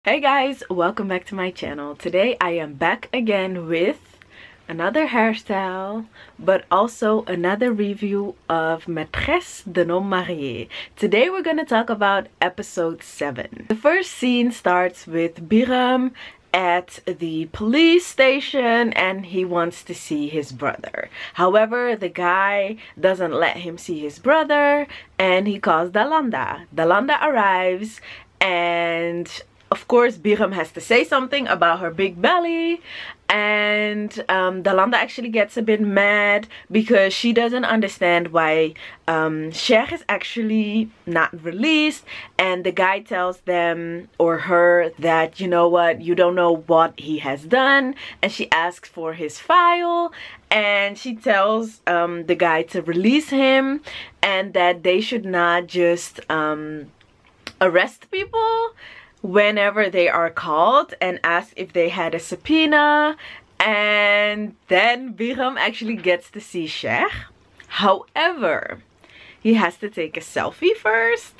Hey guys, welcome back to my channel. Today I am back again with another hairstyle, but also another review of Maîtresse d'un homme marié. Today we're going to talk about episode 7. The first scene starts with Biram at the police station and he wants to see his brother. However, the guy doesn't let him see his brother and he calls Dalanda. Dalanda arrives and of course, Biram has to say something about her big belly, and Dalanda actually gets a bit mad because she doesn't understand why Cher is actually not released, and the guy tells them or her that, you know what, you don't know what he has done, and she asks for his file, and she tells the guy to release him and that they should not just arrest people whenever they are called, and ask if they had a subpoena. And then Biram actually gets to see Cher. However, he has to take a selfie first.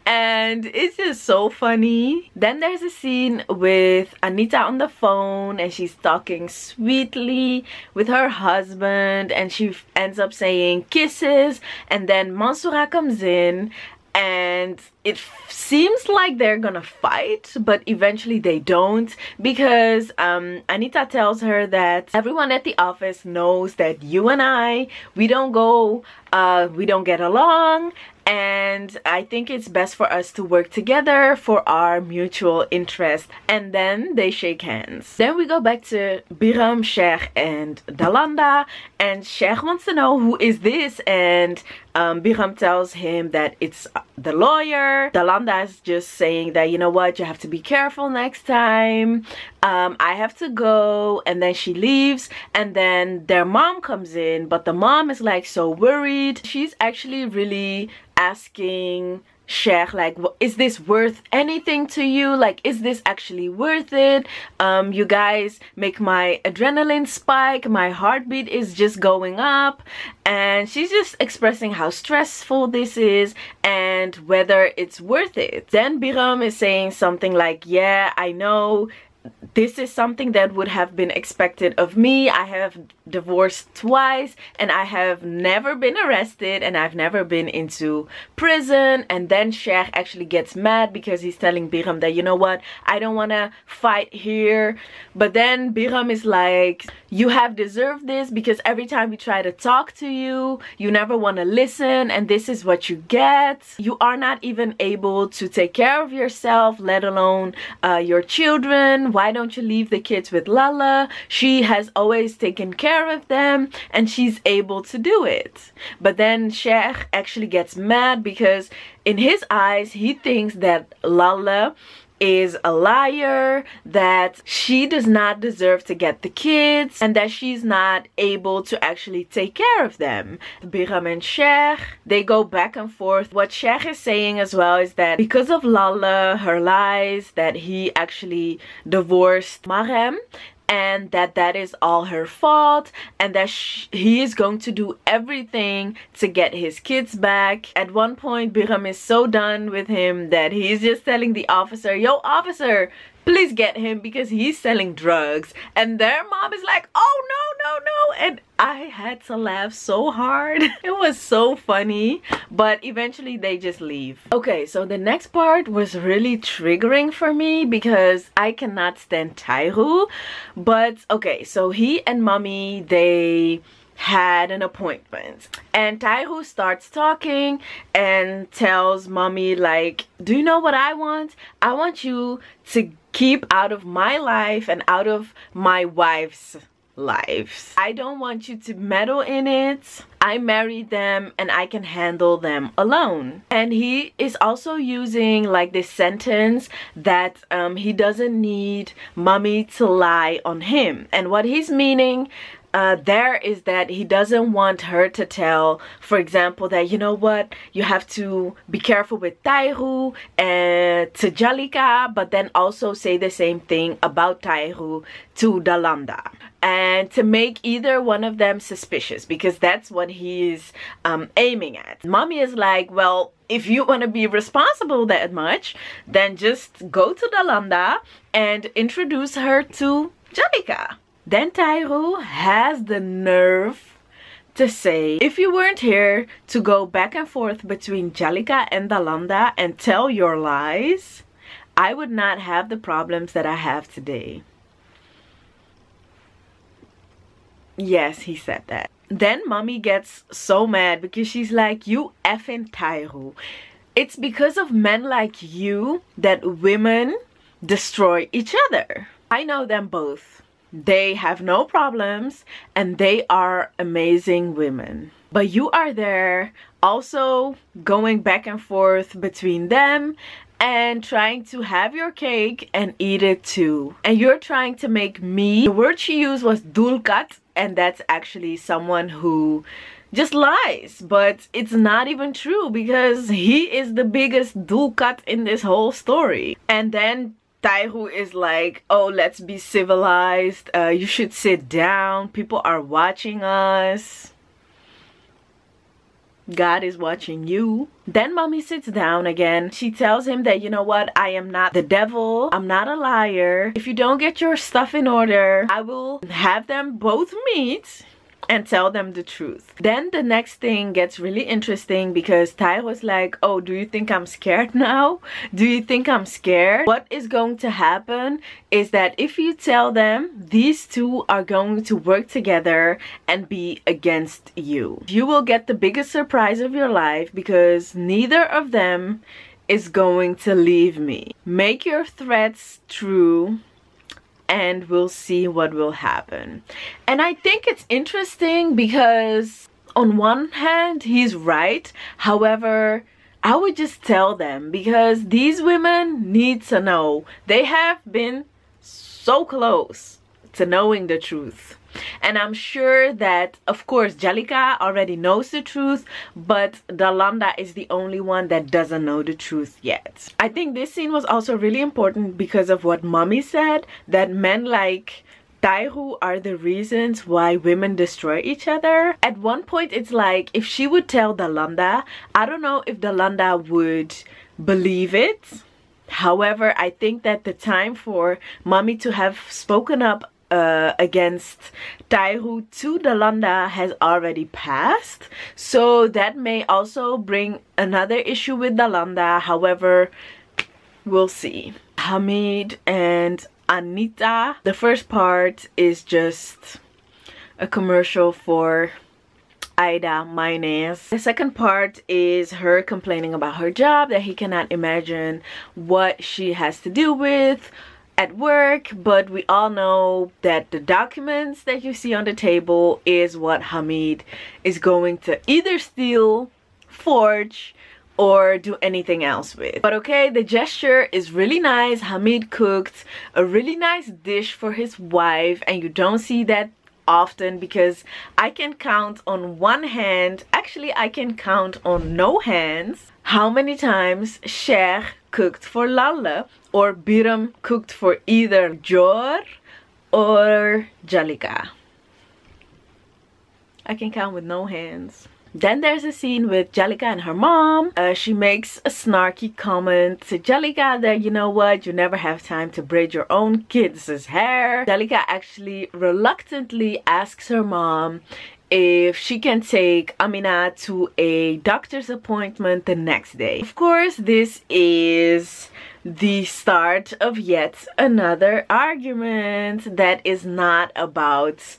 And it's just so funny. Then there's a scene with Anita on the phone and she's talking sweetly with her husband and she ends up saying kisses, and then Mansoura comes in and it seems like they're gonna fight, but eventually they don't, because Anita tells her that everyone at the office knows that you and I, we don't get along, and I think it's best for us to work together for our mutual interest. And then they shake hands. Then we go back to Biram, Cher, and Dalanda, and Cher wants to know who is this, and Biram tells him that it's the lawyer. Dalanda is just saying that, you know what, you have to be careful next time. I have to go, and then she leaves, and then their mom comes in, but the mom is like so worried. She's actually really asking Cher, like, is this worth anything to you? Like, is this actually worth it? You guys make my adrenaline spike, my heartbeat is just going up, and she's just expressing how stressful this is and whether it's worth it. Then Biram is saying something like, yeah, I know this is something that would have been expected of me. I have divorced twice and I have never been arrested and I've never been into prison. And then Cher actually gets mad because he's telling Biram that, you know what, I don't want to fight here. But then Biram is like, you have deserved this because every time we try to talk to you, you never want to listen, and this is what you get. You are not even able to take care of yourself, let alone your children. Why don't you leave the kids with Lala? She has always taken care of them and she's able to do it. But then Cher actually gets mad because in his eyes he thinks that Lala is a liar, that she does not deserve to get the kids, and that she's not able to actually take care of them. Biram and Cher, they go back and forth. What Cher is saying as well is that because of Lala, her lies, that he actually divorced Maïtresse, and that is all her fault, and that he is going to do everything to get his kids back. At one point, Biram is so done with him that he's just telling the officer, yo, officer, please get him because he's selling drugs. And their mom is like, oh, no. And I had to laugh so hard. It was so funny. But eventually they just leave. Okay, so the next part was really triggering for me because I cannot stand Tairu. But okay, so he and mommy, they had an appointment, and Tairu starts talking and tells mommy, like, do you know what I want? I want you to keep out of my life and out of my wife's lives. I don't want you to meddle in it. I married them and I can handle them alone. And he is also using like this sentence that he doesn't need mommy to lie on him. And what he's meaning there is that he doesn't want her to tell, for example, that, you know what, you have to be careful with Tairu and to Djalika, but then also say the same thing about Tairu to Dalanda. And to make either one of them suspicious, because that's what he's aiming at. Mommy is like, well, if you want to be responsible that much, then just go to Dalanda and introduce her to Djalika. Then Tyru has the nerve to say, if you weren't here to go back and forth between Djalika and Dalanda and tell your lies, I would not have the problems that I have today. Yes, he said that. Then mommy gets so mad because she's like, you effing Tyru. It's because of men like you that women destroy each other. I know them both. They have no problems and they are amazing women. But you are there also going back and forth between them and trying to have your cake and eat it too. And you're trying to make me, the word she used was dulkat, and that's actually someone who just lies. But it's not even true because he is the biggest dulkat in this whole story. And then Tyru is like, oh, let's be civilized. You should sit down. People are watching us. God is watching you. Then mommy sits down again. She tells him that, you know what, I am not the devil. I'm not a liar. If you don't get your stuff in order, I will have them both meet and tell them the truth. Then the next thing gets really interesting because Ty was like, oh, do you think I'm scared now? Do you think I'm scared? What is going to happen is that if you tell them, these two are going to work together and be against you. You will get the biggest surprise of your life because neither of them is going to leave me. Make your threats true and we'll see what will happen. And I think it's interesting because on one hand he's right, however I would just tell them because these women need to know. They have been so close to knowing the truth. And I'm sure that, of course, Djalika already knows the truth, but Dalanda is the only one that doesn't know the truth yet. I think this scene was also really important because of what mommy said, that men like Tyru are the reasons why women destroy each other. At one point, it's like, if she would tell Dalanda, I don't know if Dalanda would believe it. However, I think that the time for mommy to have spoken up against Tyru to Dalanda has already passed, so that may also bring another issue with Dalanda. However, we'll see. Hamid and Anita, the first part is just a commercial for Ida mayonnaise. The second part is her complaining about her job, that he cannot imagine what she has to do with at work, but we all know that the documents that you see on the table is what Hamid is going to either steal, forge, or do anything else with. But okay, the gesture is really nice. Hamid cooked a really nice dish for his wife, and you don't see that often because I can count on one hand, actually I can count on no hands, how many times Cher cooked for Lalle or Biram cooked for either Jor or Djalika. I can count with no hands. Then there's a scene with Djalika and her mom. She makes a snarky comment to Djalika that, you know what, you never have time to braid your own kids' hair. Djalika actually reluctantly asks her mom if she can take Amina to a doctor's appointment the next day. Of course, this is the start of yet another argument that is not about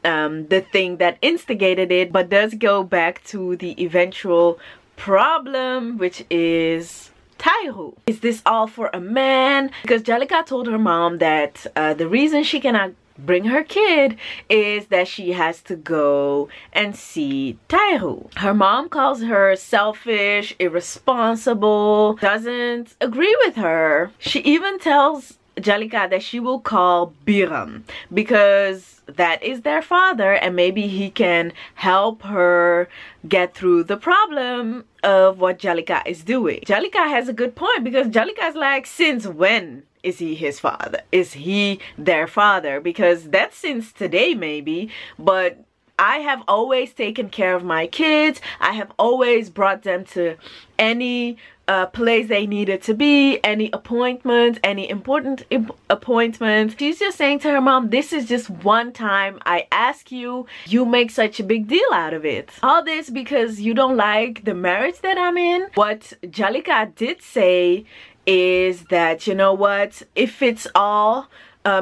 the thing that instigated it, but does go back to the eventual problem, which is Tyru. Is this all for a man? Because Djalika told her mom that the reason she cannot bring her kid is that she has to go and see Tyru. Her mom calls her selfish, irresponsible, doesn't agree with her. She even tells Djalika that she will call Biram because that is their father and maybe he can help her get through the problem of what Djalika is doing. Djalika has a good point because Djalika is like, since when is he his father? Is he their father? Because that's since today maybe, but I have always taken care of my kids. I have always brought them to any place they needed to be, any appointments, any important appointments. She's just saying to her mom, this is just one time I ask you, you make such a big deal out of it. All this because you don't like the marriage that I'm in. What Djalika did say is that, you know what, if it's all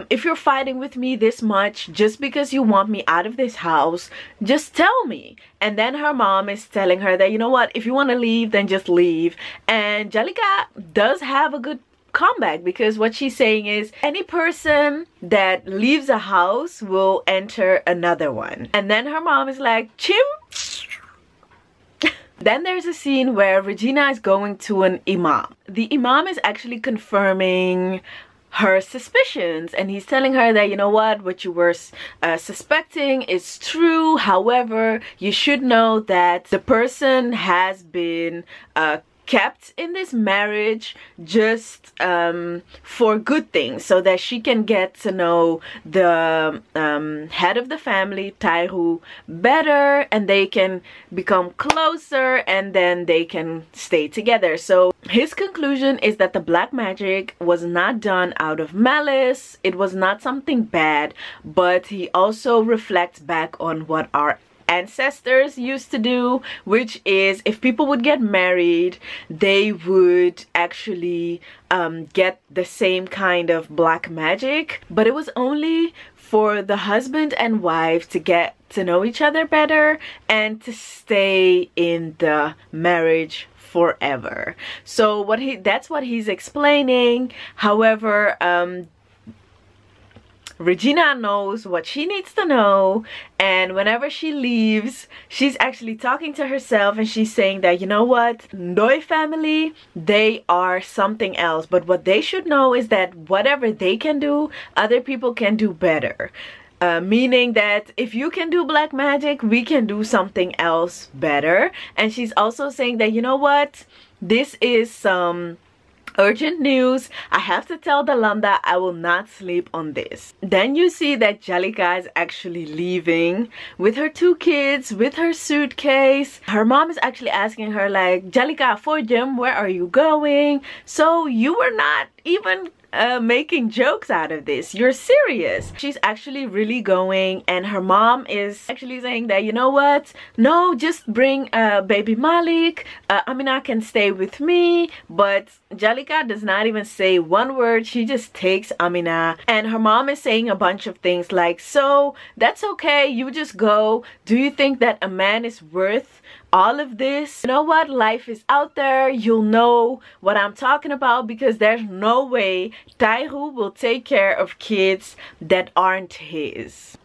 if you're fighting with me this much just because you want me out of this house, just tell me. And then her mom is telling her that, you know what, if you want to leave, then just leave. And Djalika does have a good comeback, because what she's saying is any person that leaves a house will enter another one. And then her mom is like, Chim. Then there's a scene where Regina is going to an imam. The imam is actually confirming her suspicions, and he's telling her that, you know what you were suspecting is true. However, you should know that the person has been kept in this marriage just for good things, so that she can get to know the head of the family, Tairu, better, and they can become closer, and then they can stay together. So his conclusion is that the black magic was not done out of malice. It was not something bad, but he also reflects back on what our ancestors used to do, which is if people would get married, they would actually get the same kind of black magic, but it was only for the husband and wife to get to know each other better and to stay in the marriage forever. So that's what he's explaining. However, Regina knows what she needs to know, and whenever she leaves, she's actually talking to herself, and she's saying that, you know what, Ndoi family, they are something else, but what they should know is that whatever they can do, other people can do better. Meaning that if you can do black magic, we can do something else better. And she's also saying that, you know what, this is some urgent news. I have to tell Dalanda I will not sleep on this. Then you see that Djalika is actually leaving with her 2 kids, with her suitcase. Her mom is actually asking her like, Djalika, for Jim, where are you going? So you were not even making jokes out of this. You're serious. She's actually really going, and her mom is actually saying that, you know what, no, just bring baby Malik. Amina can stay with me. But Djalika does not even say one word. She just takes Amina, and her mom is saying a bunch of things like, so that's okay, you just go. Do you think that a man is worth all of this? You know what, life is out there. You'll know what I'm talking about, because there's no way Tairu will take care of kids that aren't his.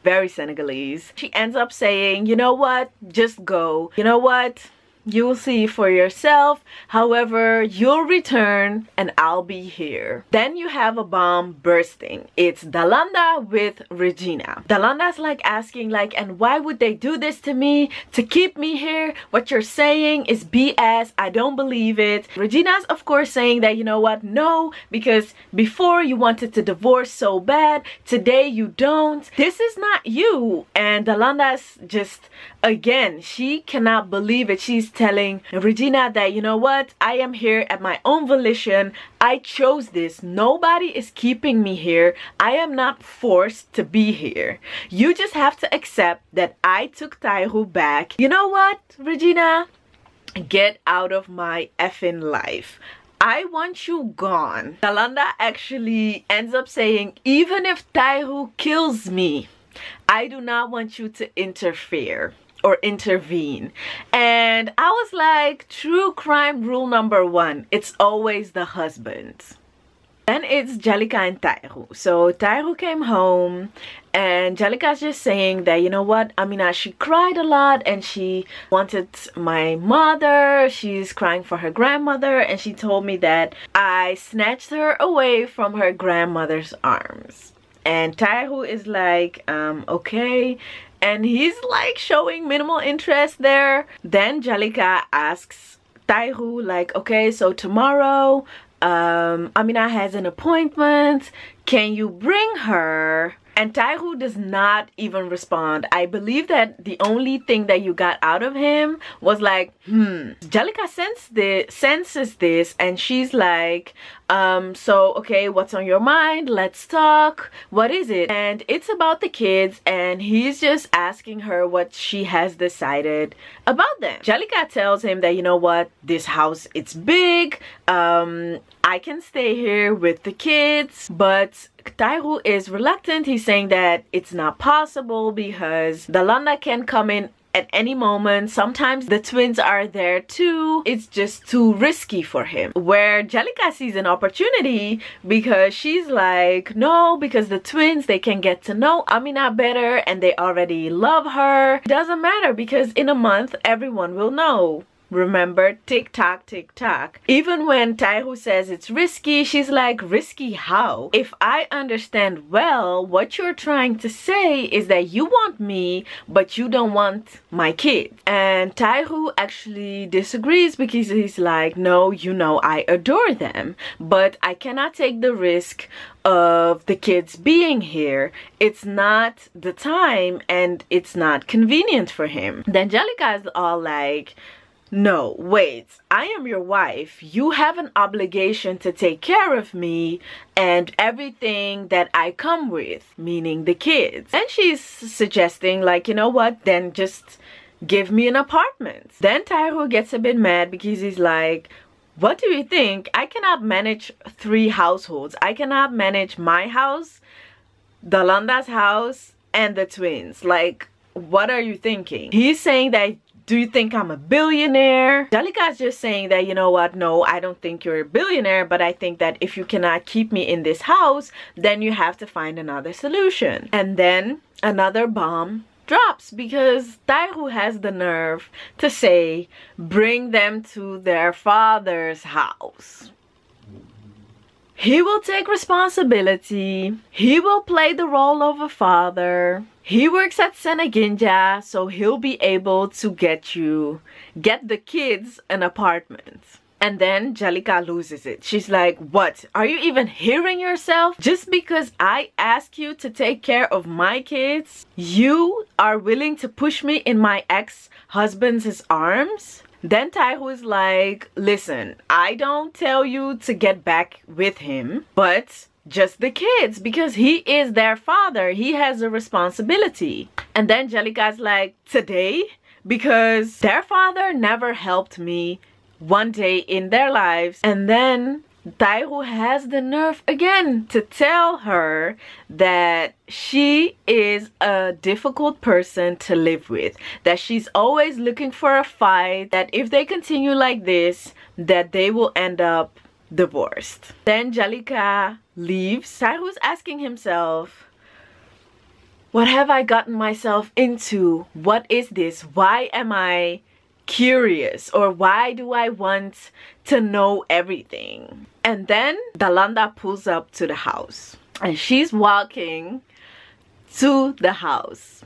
Very Senegalese. She ends up saying, you know what, just go. You know what, you'll see for yourself. However, you'll return and I'll be here. Then you have a bomb bursting. It's Dalanda with Regina. Dalanda's like asking like, and why would they do this to me? To keep me here? What you're saying is BS. I don't believe it. Regina's of course saying that, you know what, no, because before you wanted to divorce so bad, today you don't. This is not you. And Dalanda's just, again, she cannot believe it. She's telling Regina that, you know what, I am here at my own volition. I chose this. Nobody is keeping me here. I am not forced to be here. You just have to accept that I took Tairu back. You know what, Regina? Get out of my effing life. I want you gone. Dalanda actually ends up saying, even if Tairu kills me, I do not want you to interfere or intervene. And I was like, true crime rule number 1, it's always the husband. Then it's Djalika and Tairu. So Tairu came home, and Djalika's just saying that, you know what, Amina, she cried a lot and she wanted my mother. She's crying for her grandmother, and she told me that I snatched her away from her grandmother's arms. And Tairu is like, okay. And he's like showing minimal interest there. Then Djalika asks Tairu like, okay, so tomorrow Amina has an appointment. Can you bring her And Taihu does not even respond. I believe that the only thing that you got out of him was like, Djalika senses this, and she's like, so okay, what's on your mind? Let's talk. What is it? And it's about the kids, and he's just asking her what she has decided about them. Djalika tells him that, you know what, this house, it's big. I can stay here with the kids, but Taihu is reluctant. He's saying that it's not possible because Dalanda can come in at any moment. Sometimes the twins are there too. It's just too risky for him. Where Djalika sees an opportunity because she's like, no, because the twins, they can get to know Amina better and they already love her. Doesn't matter because in a month, everyone will know. Remember, tick tock, tick tock. Even when Taihu says it's risky, she's like, risky how? If I understand well, what you're trying to say is that you want me, but you don't want my kids. And Taihu actually disagrees because he's like, no, you know, I adore them, but I cannot take the risk of the kids being here. It's not the time and it's not convenient for him. Then Djalika is all like, no, wait, I am your wife. You have an obligation to take care of me and everything that I come with, meaning the kids. And she's suggesting like, you know what, then just give me an apartment. Then Taihu gets a bit mad because he's like, what do you think? I cannot manage 3 households. I cannot manage my house, Dalanda's house, and the twins. Like, what are you thinking? He's saying that, do you think I'm a billionaire? Djalika's just saying that, you know what, no, I don't think you're a billionaire, but I think that if you cannot keep me in this house, then you have to find another solution. And then another bomb drops because Taihu has the nerve to say, bring them to their father's house. He will take responsibility. He will play the role of a father. He works at Seneginja, so he'll be able to get the kids an apartment. And then Djalika loses it. She's like, what? Are you even hearing yourself? Just because I ask you to take care of my kids, you are willing to push me in my ex-husband's arms? Then Taihu is like, listen, I don't tell you to get back with him, but just the kids, because he is their father. He has a responsibility. And then Djalika's like, today? Because their father never helped me one day in their lives. And then Taihu has the nerve again to tell her that she is a difficult person to live with, that she's always looking for a fight, that if they continue like this, that they will end up divorced. Then Djalika leaves. Taihu's asking himself, what have I gotten myself into? What is this? Why am I curious? Or why do I want to know everything? And then Dalanda pulls up to the house and she's walking to the house.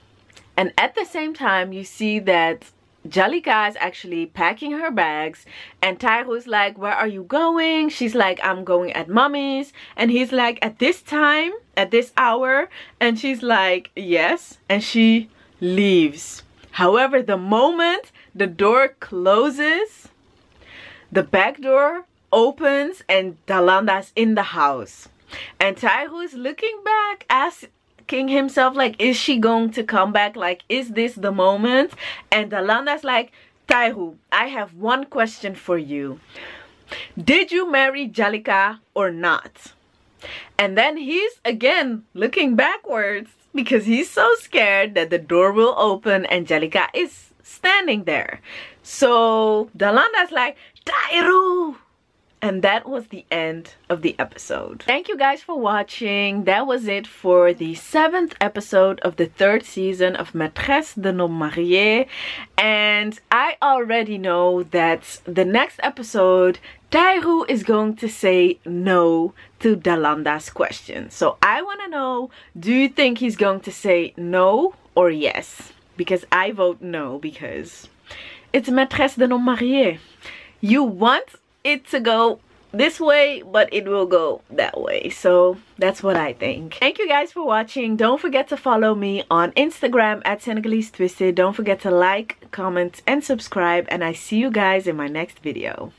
And at the same time, you see that Djalika is actually packing her bags and Taihu's like, where are you going? She's like, I'm going at mommy's. And he's like, at this time, at this hour? And she's like, yes. And she leaves. However, the moment the door closes, the back door opens and Dalanda's in the house. And Taihu is looking back, asking himself like, is she going to come back? Like, is this the moment? And Dalanda's like, Taihu, I have one question for you. Did you marry Djalika or not? And then he's again looking backwards because he's so scared that the door will open and Djalika is standing there. So Dalanda's like, Taihu! And that was the end of the episode. Thank you guys for watching. That was it for the 7th episode of the 3rd season of Maîtresse d'un homme marié. And I already know that the next episode, Taihu is going to say no to Dalanda's question. So I want to know, do you think he's going to say no or yes? Because I vote no because it's Maîtresse d'un homme marié. You want it to go this way, but it will go that way. So that's what I think. Thank you guys for watching. Don't forget to follow me on Instagram at Senegalese Twisted. Don't forget to like, comment, and subscribe, and I see you guys in my next video.